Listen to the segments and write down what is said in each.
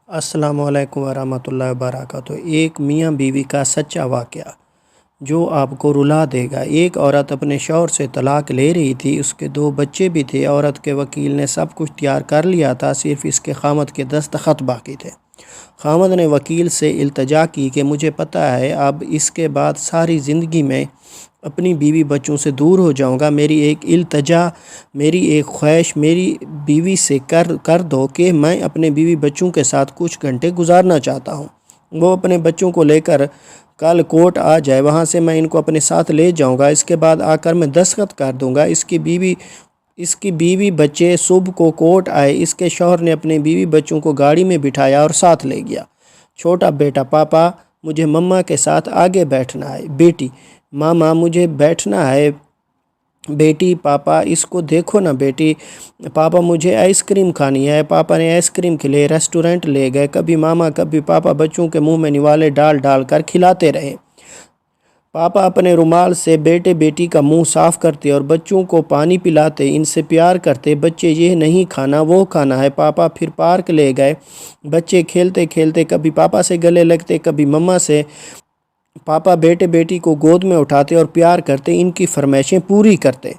अस्सलामु अलैकुम वरहमतुल्लाहि वबरकातुहू। एक मियाँ बीवी का सच्चा वाक़या जो आपको रुला देगा। एक औरत अपने शौहर से तलाक ले रही थी। उसके 2 बच्चे भी थे। औरत के वकील ने सब कुछ तैयार कर लिया था, सिर्फ़ इसके खामद के दस्तखत बाकी थे। खामद ने वकील से इल्तिजा की कि मुझे पता है अब इसके बाद सारी ज़िंदगी में अपनी बीवी बच्चों से दूर हो जाऊंगा। मेरी एक इल्तिजा, मेरी एक ख्वाहिश मेरी बीवी से कर दो कि मैं अपने बीवी बच्चों के साथ कुछ घंटे गुजारना चाहता हूँ। वो अपने बच्चों को लेकर कल कोर्ट आ जाए, वहाँ से मैं इनको अपने साथ ले जाऊँगा। इसके बाद आकर मैं दस्तखत कर दूँगा। इसकी बीवी बच्चे सुबह को कोर्ट आए। इसके शौहर ने अपने बीवी बच्चों को गाड़ी में बिठाया और साथ ले गया। छोटा बेटा, पापा मुझे मम्मा के साथ आगे बैठना है। बेटी, मामा मुझे बैठना है। बेटी, पापा इसको देखो ना। बेटी, पापा मुझे आइसक्रीम खानी है। पापा ने आइसक्रीम के लिए रेस्टोरेंट ले गए। कभी मामा कभी पापा बच्चों के मुंह में निवाले डाल डाल कर खिलाते रहे। पापा अपने रुमाल से बेटे बेटी का मुंह साफ़ करते और बच्चों को पानी पिलाते, इनसे प्यार करते। बच्चे, ये नहीं खाना वो खाना है। पापा फिर पार्क ले गए। बच्चे खेलते खेलते कभी पापा से गले लगते, कभी मम्मा से। पापा बेटे बेटी को गोद में उठाते और प्यार करते, इनकी फरमाइशें पूरी करते।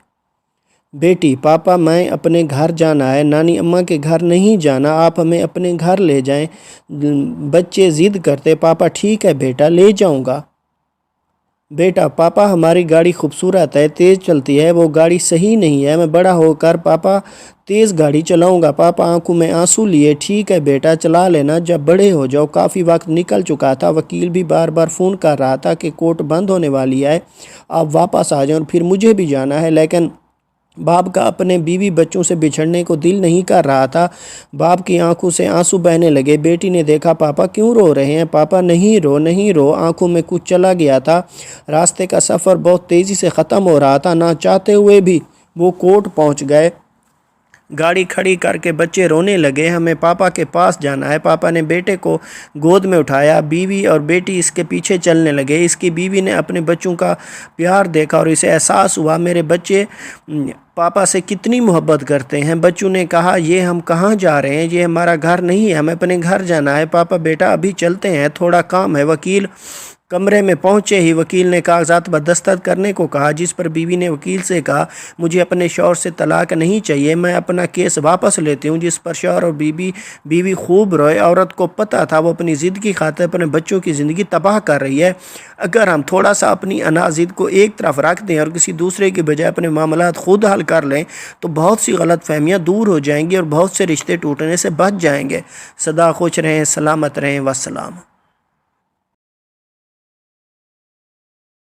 बेटी, पापा मैं अपने घर जाना है, नानी अम्मा के घर नहीं जाना, आप हमें अपने घर ले जाएं। बच्चे ज़िद करते, पापा ठीक है बेटा ले जाऊंगा। बेटा, पापा हमारी गाड़ी खूबसूरत है, तेज़ चलती है, वो गाड़ी सही नहीं है, मैं बड़ा होकर पापा तेज़ गाड़ी चलाऊंगा। पापा आंखों में आंसू लिए, ठीक है बेटा चला लेना जब बड़े हो जाओ। काफ़ी वक्त निकल चुका था। वकील भी बार बार फ़ोन कर रहा था कि कोर्ट बंद होने वाली है, आप वापस आ जाओ। फिर मुझे भी जाना है, लेकिन बाप का अपने बीवी बच्चों से बिछड़ने को दिल नहीं कर रहा था। बाप की आंखों से आंसू बहने लगे। बेटी ने देखा, पापा क्यों रो रहे हैं? पापा नहीं रो नहीं रो। आंखों में कुछ चला गया था। रास्ते का सफ़र बहुत तेज़ी से ख़त्म हो रहा था। ना चाहते हुए भी वो कोर्ट पहुंच गए। गाड़ी खड़ी करके बच्चे रोने लगे, हमें पापा के पास जाना है। पापा ने बेटे को गोद में उठाया। बीवी और बेटी इसके पीछे चलने लगे। इसकी बीवी ने अपने बच्चों का प्यार देखा और इसे एहसास हुआ मेरे बच्चे पापा से कितनी मोहब्बत करते हैं। बच्चों ने कहा, ये हम कहाँ जा रहे हैं? ये हमारा घर नहीं है, हमें अपने घर जाना है। पापा बेटा अभी चलते हैं, थोड़ा काम है। वकील कमरे में पहुंचे ही वकील ने कागजात पर दस्तखत करने को कहा, जिस पर बीवी ने वकील से कहा, मुझे अपने शौहर से तलाक नहीं चाहिए, मैं अपना केस वापस लेती हूं। जिस पर शौहर और बीवी खूब रोए। औरत को पता था वो अपनी ज़िद की खातिर अपने बच्चों की ज़िंदगी तबाह कर रही है। अगर हम थोड़ा सा अपनी अनाज़िद को एक तरफ रख दें और किसी दूसरे की बजाय अपने मामलात खुद हल कर लें तो बहुत सी गलत फहमियाँ दूर हो जाएंगी और बहुत से रिश्ते टूटने से बच जाएंगे। सदा खुश रहें, सलामत रहें। वस्सलाम।